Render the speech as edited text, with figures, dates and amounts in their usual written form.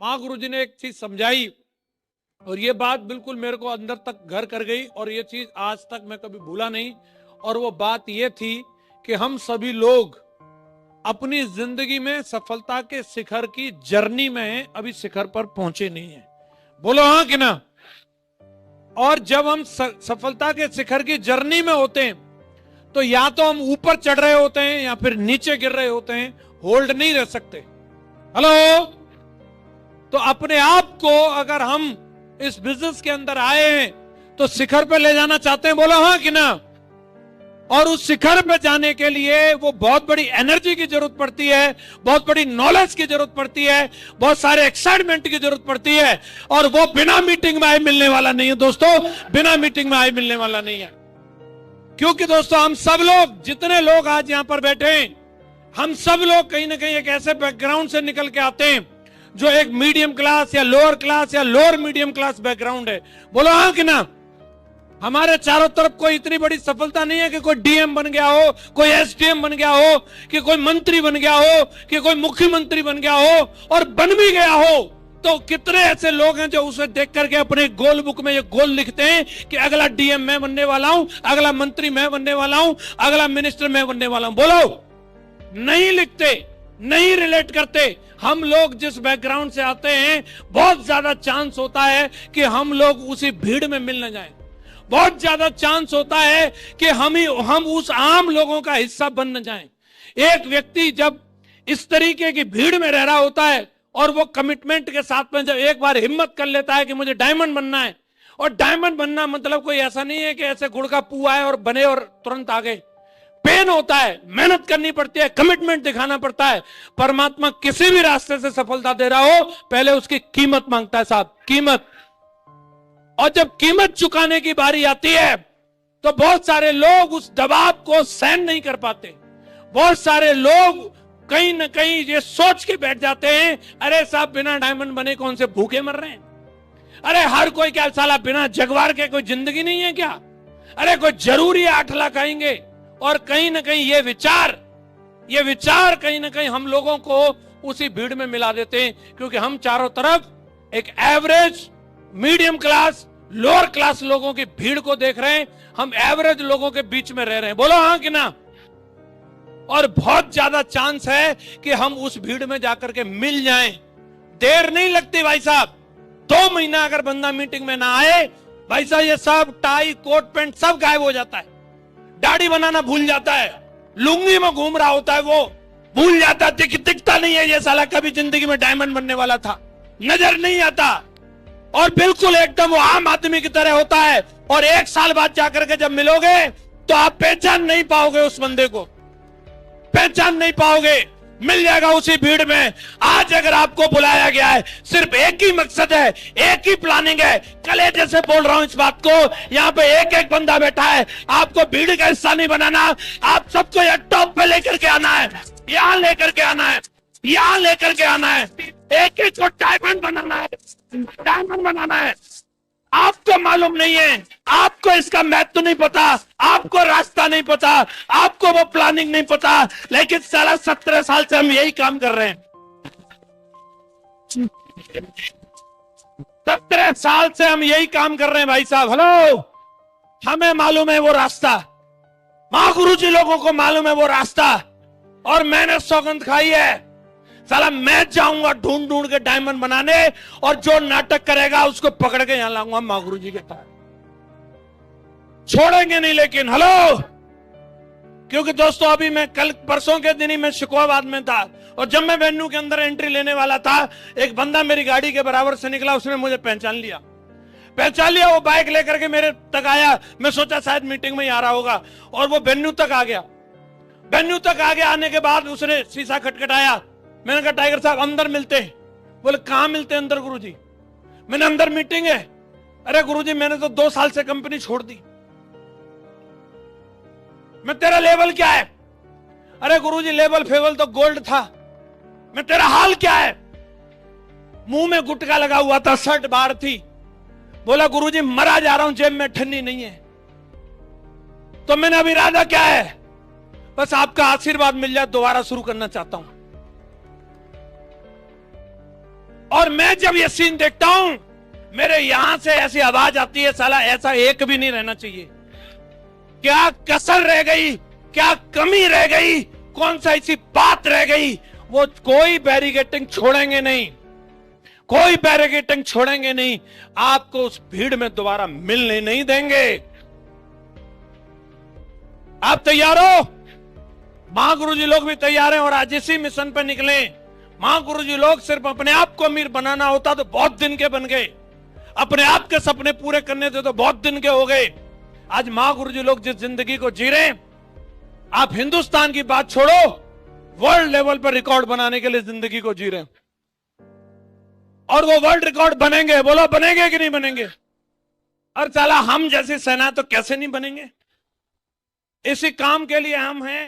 महागुरु जी ने एक चीज समझाई और ये बात बिल्कुल मेरे को अंदर तक घर कर गई और ये चीज आज तक मैं कभी भूला नहीं। और वो बात ये थी कि हम सभी लोग अपनी जिंदगी में सफलता के शिखर की जर्नी में हैं, अभी शिखर पर पहुंचे नहीं हैं। बोलो हाँ कि ना। और जब हम सफलता के शिखर की जर्नी में होते हैं तो या तो हम ऊपर चढ़ रहे होते हैं या फिर नीचे गिर रहे होते हैं, होल्ड नहीं रह सकते। हेलो। तो अपने आप को अगर हम इस बिजनेस के अंदर आए हैं तो शिखर पे ले जाना चाहते हैं, बोलो हाँ कि ना। और उस शिखर पे जाने के लिए वो बहुत बड़ी एनर्जी की जरूरत पड़ती है, बहुत बड़ी नॉलेज की जरूरत पड़ती है, बहुत सारे एक्साइटमेंट की जरूरत पड़ती है। और वो बिना मीटिंग में आए मिलने वाला नहीं है दोस्तों, बिना मीटिंग में आए मिलने वाला नहीं है। क्योंकि दोस्तों हम सब लोग, जितने लोग आज यहां पर बैठे हैं, हम सब लोग कहीं ना कहीं एक ऐसे बैकग्राउंड से निकल के आते हैं जो एक मीडियम क्लास या लोअर मीडियम क्लास बैकग्राउंड है। बोलो हाँ कि ना। हमारे चारों तरफ कोई इतनी बड़ी सफलता नहीं है कि कोई डीएम बन गया हो, कोई एसडीएम बन गया हो, कि कोई मंत्री बन गया हो, कि कोई मुख्यमंत्री बन गया हो। और बन भी गया हो तो कितने ऐसे लोग हैं जो उसे देख करके अपने गोल बुक में ये गोल लिखते हैं कि अगला डीएम मैं बनने वाला हूं, अगला मंत्री मैं बनने वाला हूं, अगला मिनिस्टर मैं बनने वाला हूं। बोलो नहीं लिखते, नहीं रिलेट करते। हम लोग जिस बैकग्राउंड से आते हैं बहुत ज्यादा चांस होता है कि हम लोग उसी भीड़ में मिल न जाएं। बहुत ज्यादा चांस होता है कि हम उस आम लोगों का हिस्सा बन न जाएं। एक व्यक्ति जब इस तरीके की भीड़ में रह रहा होता है और वो कमिटमेंट के साथ में जब एक बार हिम्मत कर लेता है कि मुझे डायमंड बनना है, और डायमंड बनना मतलब कोई ऐसा नहीं है कि ऐसे गुड़ का पुआ है और बने और तुरंत आ गए। पेन होता है, मेहनत करनी पड़ती है, कमिटमेंट दिखाना पड़ता है। परमात्मा किसी भी रास्ते से सफलता दे रहा हो पहले उसकी कीमत मांगता है साहब, कीमत। और जब कीमत चुकाने की बारी आती है तो बहुत सारे लोग उस दबाव को सहन नहीं कर पाते। बहुत सारे लोग कहीं ना कहीं ये सोच के बैठ जाते हैं, अरे साहब बिना डायमंड बने कौन से भूखे मर रहे हैं। अरे हर कोई क्या साला बिना जगवार के कोई जिंदगी नहीं है क्या। अरे कोई जरूरी 8 लाख आएंगे। और कहीं ना कहीं ये विचार कहीं ना कहीं हम लोगों को उसी भीड़ में मिला देते हैं, क्योंकि हम चारों तरफ एक average, medium class, lower class लोगों की भीड़ को देख रहे हैं। हम एवरेज लोगों के बीच में रह रहे हैं। बोलो हाँ कि ना। और बहुत ज्यादा चांस है कि हम उस भीड़ में जाकर के मिल जाएं। देर नहीं लगती भाई साहब। 2 महीना अगर बंदा मीटिंग में ना आए, भाई साहब ये सब टाई कोट पैंट सब गायब हो जाता है। दाढ़ी बनाना भूल जाता है, लुंगी में घूम रहा होता है, वो भूल जाता है, दिखता नहीं है ये साला कभी जिंदगी में डायमंड बनने वाला था, नजर नहीं आता। और बिल्कुल एकदम वो आम आदमी की तरह होता है। और 1 साल बाद जाकर के जब मिलोगे तो आप पहचान नहीं पाओगे, उस बंदे को पहचान नहीं पाओगे। मिल जाएगा उसी भीड़ में। आज अगर आपको बुलाया गया है सिर्फ एक ही मकसद है, एक ही प्लानिंग है। कलेजे से बोल रहा हूं इस बात को, यहाँ पे एक एक बंदा बैठा है। आपको भीड़ का हिस्सा नहीं बनाना, आप सबको यह टॉप पे लेकर के आना है, यहाँ लेकर के आना है, यहाँ लेकर के आना है। एक एक को डायमंड बनाना है, डायमंड बनाना है। आपको मालूम नहीं है, आपको इसका महत्व नहीं पता, आपको रास्ता नहीं पता, आपको वो प्लानिंग नहीं पता, लेकिन साला 17 साल से हम यही काम कर रहे हैं। 17 साल से हम यही काम कर रहे हैं भाई साहब। हेलो, हमें मालूम है वो रास्ता, महागुरु जी लोगों को मालूम है वो रास्ता। और मैंने सौगंध खाई है, साला मैं जाऊंगा ढूंढ ढूंढ के डायमंड बनाने, और जो नाटक करेगा उसको पकड़ के यहां लाऊंगा महागुरु जी के पास। छोड़ेंगे नहीं लेकिन। हेलो, क्योंकि दोस्तों अभी मैं कल परसों के दिन ही मैं शिकोहाबाद में था, और जब मैं वेन्यू के अंदर एंट्री लेने वाला था, एक बंदा मेरी गाड़ी के बराबर से निकला। उसने मुझे पहचान लिया। वो बाइक लेकर के मेरे तक आया। मैं सोचा शायद मीटिंग में ही आ रहा होगा, और वो वेन्यू तक आ गया। आने के बाद उसने शीशा खटखटाया। मैंने कहा टाइगर साहब अंदर मिलते हैं। बोले कहां मिलते हैं अंदर गुरुजी? मैंने अंदर मीटिंग है। अरे गुरुजी मैंने तो 2 साल से कंपनी छोड़ दी। मैं तेरा लेवल क्या है? अरे गुरुजी लेवल फेवल तो गोल्ड था। मैं तेरा हाल क्या है? मुंह में गुटका लगा हुआ था, शर्ट बाहर थी। बोला गुरुजी मरा जा रहा हूं, जेब में ठन्नी नहीं है। तो मैंने अभी इरादा क्या है? बस आपका आशीर्वाद मिल जाए, दोबारा शुरू करना चाहता हूं। और मैं जब ये सीन देखता हूं, मेरे यहां से ऐसी आवाज आती है, साला ऐसा एक भी नहीं रहना चाहिए। क्या कसर रह गई, क्या कमी रह गई, कौन सा ऐसी बात रह गई? वो कोई बैरिकेटिंग छोड़ेंगे नहीं, कोई बैरिकेटिंग छोड़ेंगे नहीं, आपको उस भीड़ में दोबारा मिलने नहीं देंगे। आप तैयार हो? महागुरु जी लोग भी तैयार हैं और आज इसी मिशन पर निकले। महागुरु जी लोग सिर्फ अपने आप को अमीर बनाना होता तो बहुत दिन के बन गए, अपने आप के सपने पूरे करने थे तो बहुत दिन के हो गए। आज महागुरु जी लोग जिस जिंदगी को जी रहे हैं, आप हिंदुस्तान की बात छोड़ो, वर्ल्ड लेवल पर रिकॉर्ड बनाने के लिए जिंदगी को जी रहे हैं। और वो वर्ल्ड रिकॉर्ड बनेंगे, बोलो बनेंगे कि नहीं बनेंगे? और साला हम जैसी सेना तो कैसे नहीं बनेंगे? इसी काम के लिए हम हैं।